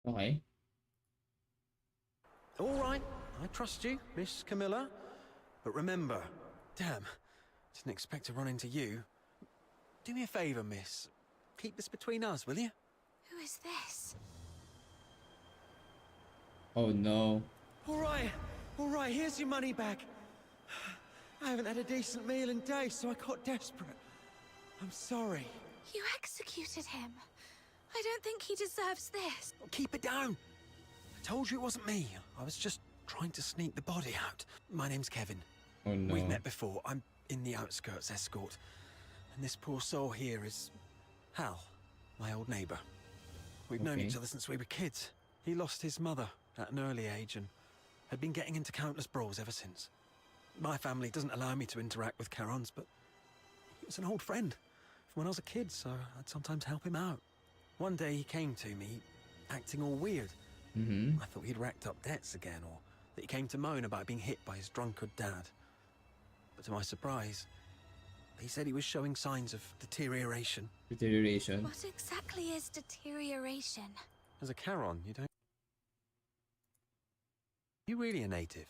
Okay. All right, I trust you, Miss Camilla. But remember, damn, didn't expect to run into you. Do me a favor, miss. Keep this between us, will you? Who is this? Oh no. All right, here's your money back. I haven't had a decent meal in days, so I got desperate. I'm sorry. You executed him. I don't think he deserves this. Keep it down. I told you it wasn't me. I was just trying to sneak the body out. My name's Kevin. Oh no. We've met before. I'm in the outskirts escort. And this poor soul here is Hal, my old neighbor. We've known each other since we were kids. He lost his mother at an early age and had been getting into countless brawls ever since. My family doesn't allow me to interact with Charons, but he was an old friend from when I was a kid, so I'd sometimes help him out. One day he came to me, acting all weird. I thought he'd racked up debts again, or that he came to moan about being hit by his drunkard dad. But to my surprise, he said he was showing signs of deterioration. Deterioration. What exactly is deterioration? As a Charon, you don't... You really a native?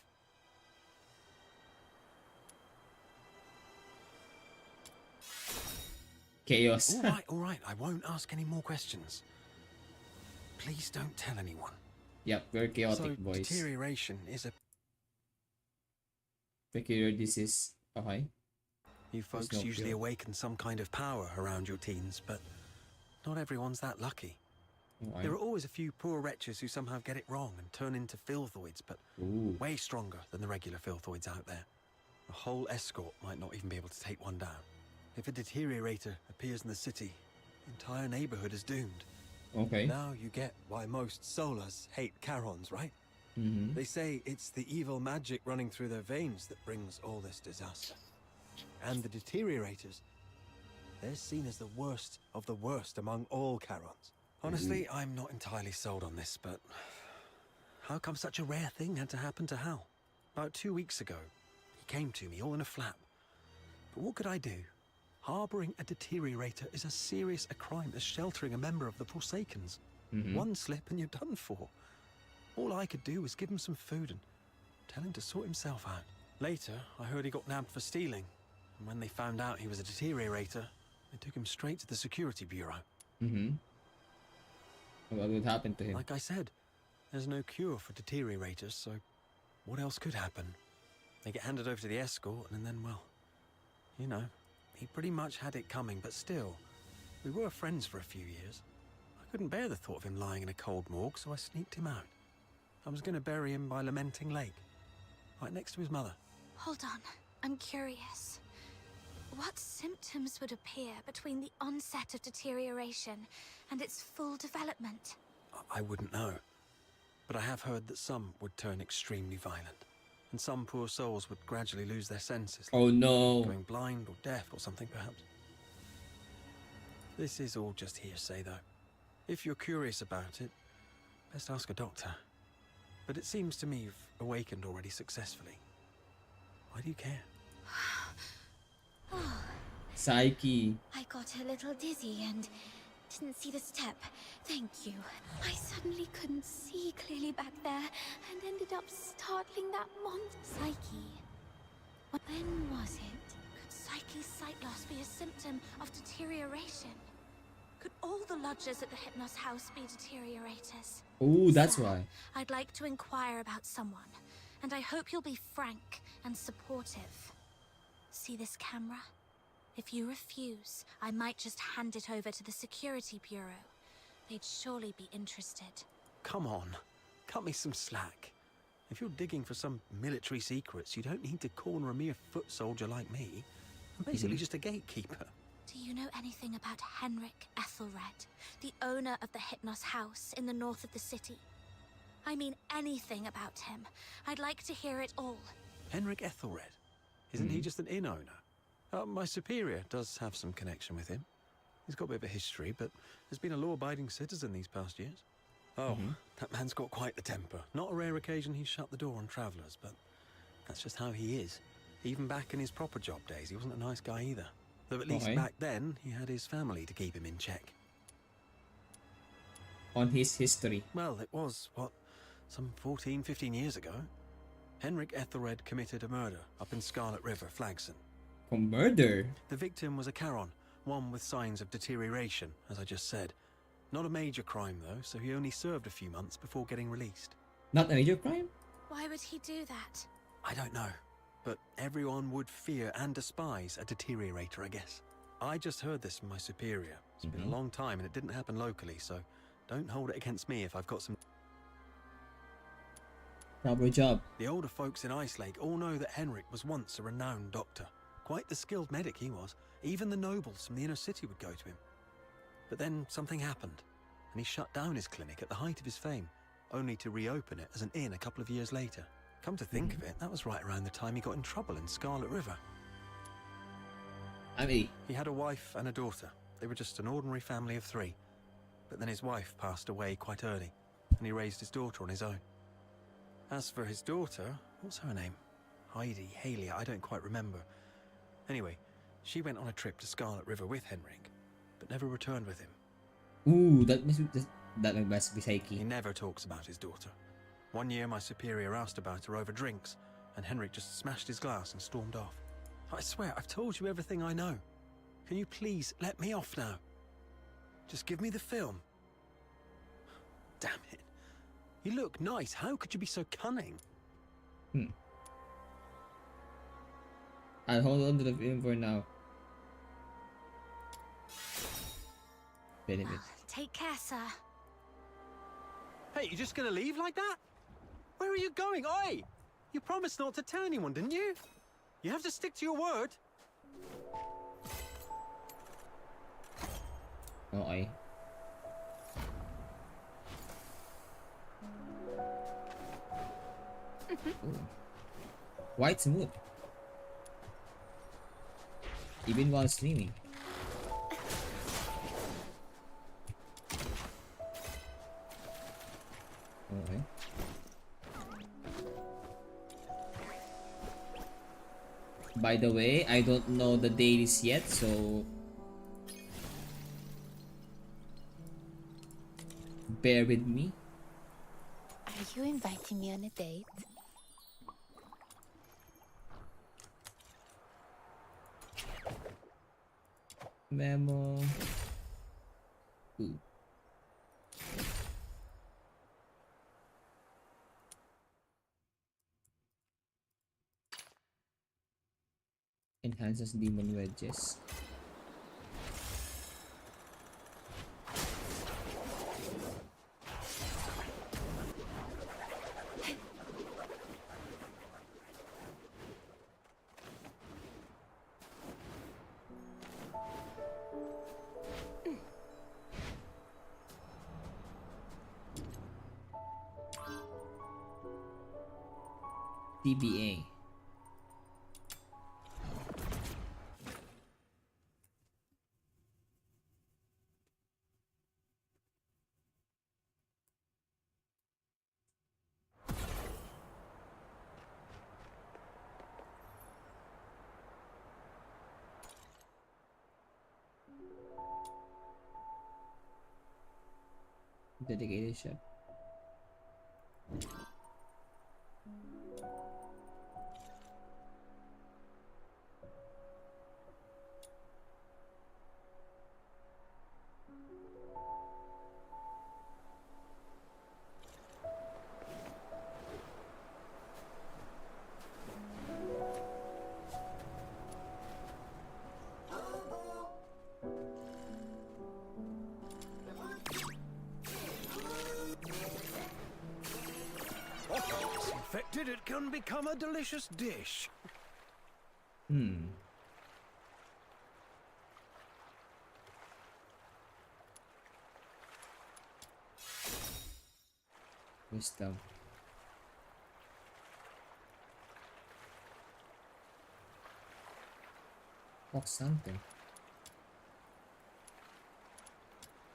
Chaos. All right, I won't ask any more questions. Please don't tell anyone. Yep, very chaotic So, voice. deterioration is a... Peculiar disease. Okay. You folks no usually cure. awaken some kind of power around your teens, but not everyone's that lucky. Okay. There are always a few poor wretches who somehow get it wrong and turn into filthoids, but Ooh. way stronger than the regular filthoids out there. A whole escort might not even be able to take one down. If a deteriorator appears in the city, the entire neighborhood is doomed. Okay. Now you get why most Solars hate Charons, right? They say it's the evil magic running through their veins that brings all this disaster. And the deteriorators, they're seen as the worst of the worst among all Charons. Honestly, I'm not entirely sold on this, but how come such a rare thing had to happen to Hal? About 2 weeks ago, he came to me all in a flap. But what could I do? Harboring a deteriorator is as serious a crime as sheltering a member of the Forsakens. One slip and you're done for. All I could do was give him some food and tell him to sort himself out. Later, I heard he got nabbed for stealing. And when they found out he was a deteriorator, they took him straight to the security bureau. What would happen to him? Like I said, there's no cure for deteriorators, so what else could happen? They get handed over to the escort, and then, well, you know, he pretty much had it coming, but still, we were friends for a few years. I couldn't bear the thought of him lying in a cold morgue, so I sneaked him out. I was going to bury him by Lamenting Lake, right next to his mother. Hold on, I'm curious. What symptoms would appear between the onset of deterioration and its full development? I wouldn't know, but I have heard that some would turn extremely violent, and some poor souls would gradually lose their senses. Oh no. Going blind or deaf or something, perhaps. This is all just hearsay, though. If you're curious about it, best ask a doctor. But it seems to me you've awakened already successfully. Why do you care? Psyche. I got a little dizzy and didn't see the step. Thank you. I suddenly couldn't see clearly back there and ended up startling that monster. Psyche. When was it? Could Psyche's sight loss be a symptom of deterioration? Could all the lodgers at the Hypnos house be deteriorators? Ooh, that's Sir, why. I'd like to inquire about someone, and I hope you'll be frank and supportive. See this camera? If you refuse, I might just hand it over to the security bureau. They'd surely be interested. Come on, cut me some slack. If you're digging for some military secrets, you don't need to corner a mere foot soldier like me. I'm basically just a gatekeeper. Do you know anything about Henrik Ethelred, the owner of the Hypnos house in the north of the city? I mean anything about him. I'd like to hear it all. Henrik Ethelred? Isn't he just an inn owner? My superior does have some connection with him. He's got a bit of a history, but has been a law-abiding citizen these past years. Oh, that man's got quite the temper. Not a rare occasion he's shut the door on travellers, but that's just how he is. Even back in his proper job days, he wasn't a nice guy either. Though at least back then, he had his family to keep him in check. on his history. Well, it was, what, some 14, 15 years ago? Henrik Ethelred committed a murder up in Scarlet River, Flagson. For murder? The victim was a Charon, one with signs of deterioration, as I just said. Not a major crime, though, so he only served a few months before getting released. Not a major crime? Why would he do that? I don't know, but everyone would fear and despise a deteriorator, I guess. I just heard this from my superior. It's been a long time and it didn't happen locally, so don't hold it against me if I've got some... Proper job. The older folks in Icelake all know that Henrik was once a renowned doctor. Quite the skilled medic he was. Even the nobles from the inner city would go to him. But then something happened, and he shut down his clinic at the height of his fame, only to reopen it as an inn a couple of years later. Come to think of it, that was right around the time he got in trouble in Scarlet River. He had a wife and a daughter. They were just an ordinary family of 3. But then his wife passed away quite early, and he raised his daughter on his own. As for his daughter, what's her name? Heidi, Haley, I don't quite remember. Anyway, she went on a trip to Scarlet River with Henrik, but never returned with him. Ooh, that must be shaky. He never talks about his daughter. One year my superior asked about her over drinks, and Henrik just smashed his glass and stormed off. I swear, I've told you everything I know. Can you please let me off now? Just give me the film. Damn it. You look nice. How could you be so cunning? I'll hold on to the film for now. Wait a minute. Take care, sir. Hey, you just gonna leave like that? Where are you going? Oi! You promised not to tell anyone, didn't you? You have to stick to your word. Okay. Quite smooth. Even while streaming. Okay. By the way, I don't know the dailies yet, so bear with me. Are you inviting me on a date? Memo. Ooh. Enhances demon wedges. TBA. Dedicated ship. Infected, it can become a delicious dish. Wisdom. Oh, something.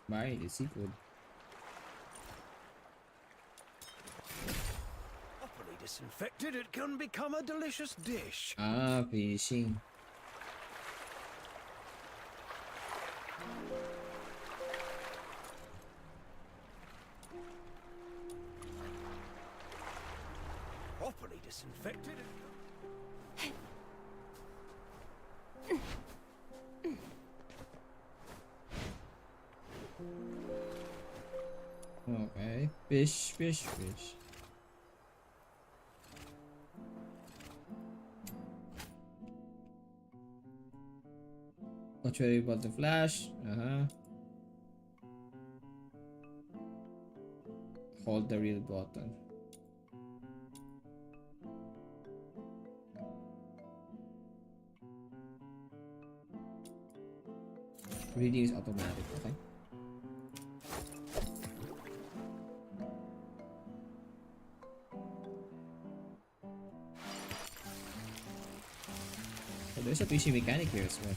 Marry the seafood. Properly disinfected, it can become a delicious dish. Ah, fishing. disinfected. Okay. Fish, fish, fish. Not sure about the flash. Hold the real button. Reading is automatic, okay? So there's a PC mechanic here as well.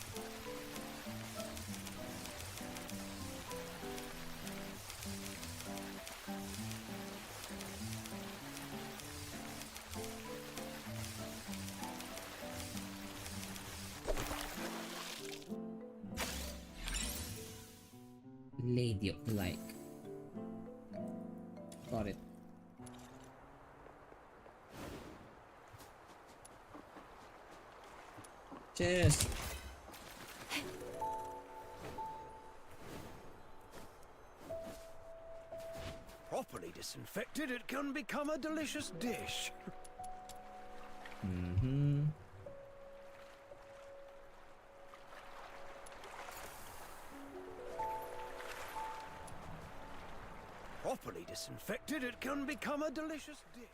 Lady of the Light. Got it. Cheers. Properly disinfected, it can become a delicious dish. Properly disinfected, it can become a delicious dish.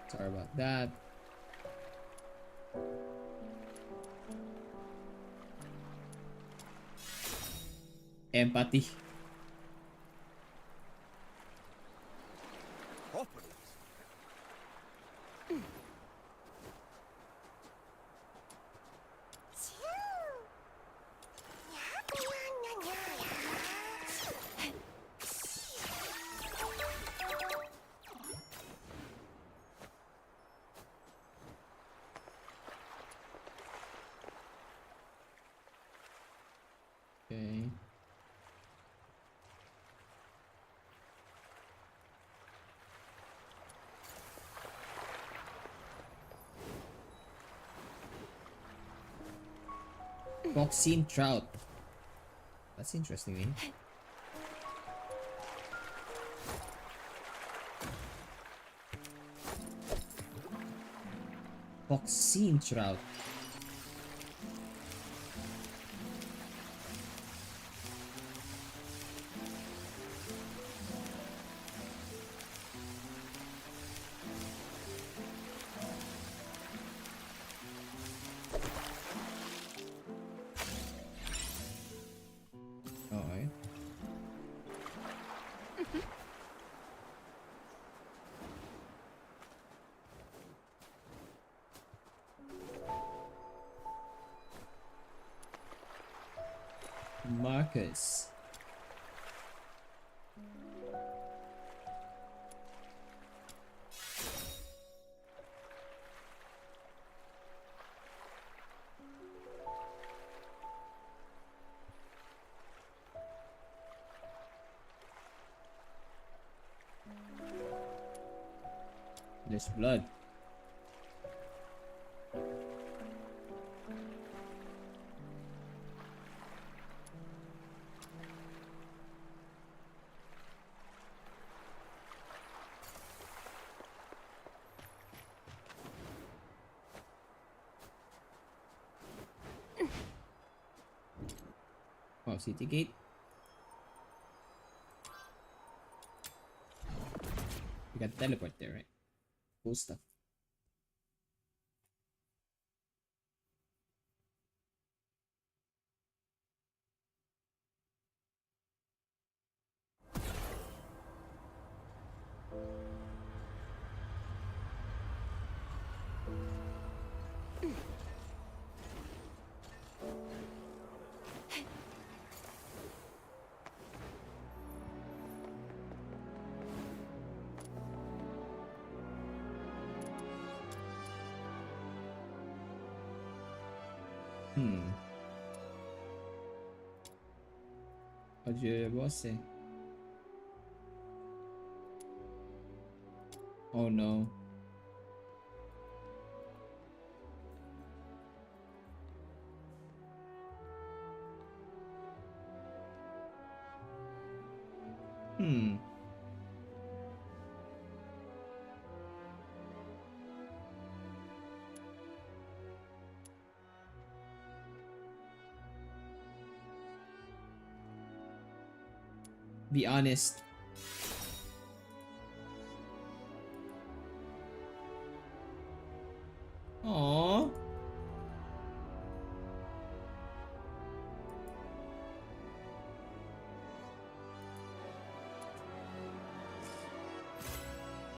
Sorry about that. Empathy. Properly. Okay. Vaccine trout. That's interesting, eh? Vaccine trout. Okay. Marcus. There's blood. Oh, city gate. You got teleport there, right? Cool stuff. Oggi boss. Oh no. Hmm. Be honest.